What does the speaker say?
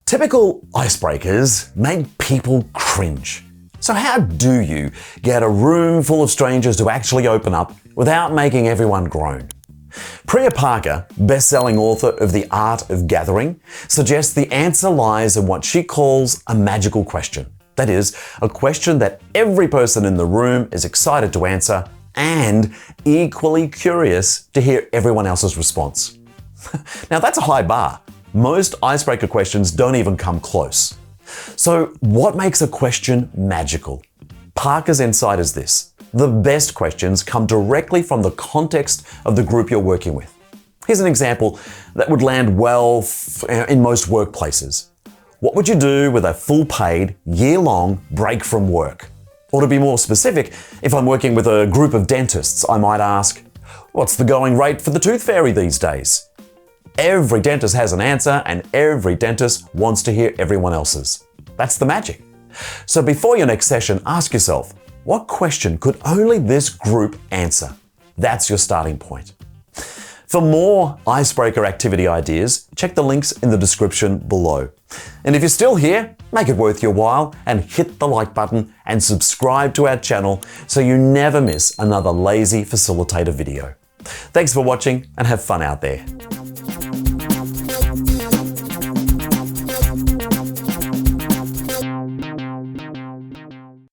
Typical icebreakers make people cringe. So how do you get a room full of strangers to actually open up without making everyone groan? Priya Parker, best-selling author of The Art of Gathering, suggests the answer lies in what she calls a magical question. That is, a question that every person in the room is excited to answer and equally curious to hear everyone else's response. Now that's a high bar. Most icebreaker questions don't even come close. So what makes a question magical? Parker's insight is this: the best questions come directly from the context of the group you're working with. Here's an example that would land well in most workplaces. What would you do with a full-paid, year-long break from work? Or to be more specific, if I'm working with a group of dentists, I might ask, what's the going rate for the tooth fairy these days? Every dentist has an answer, and every dentist wants to hear everyone else's. That's the magic. So before your next session, ask yourself, what question could only this group answer? That's your starting point. For more icebreaker activity ideas, check the links in the description below. And if you're still here, make it worth your while and hit the like button and subscribe to our channel so you never miss another Lazy Facilitator video. Thanks for watching and have fun out there.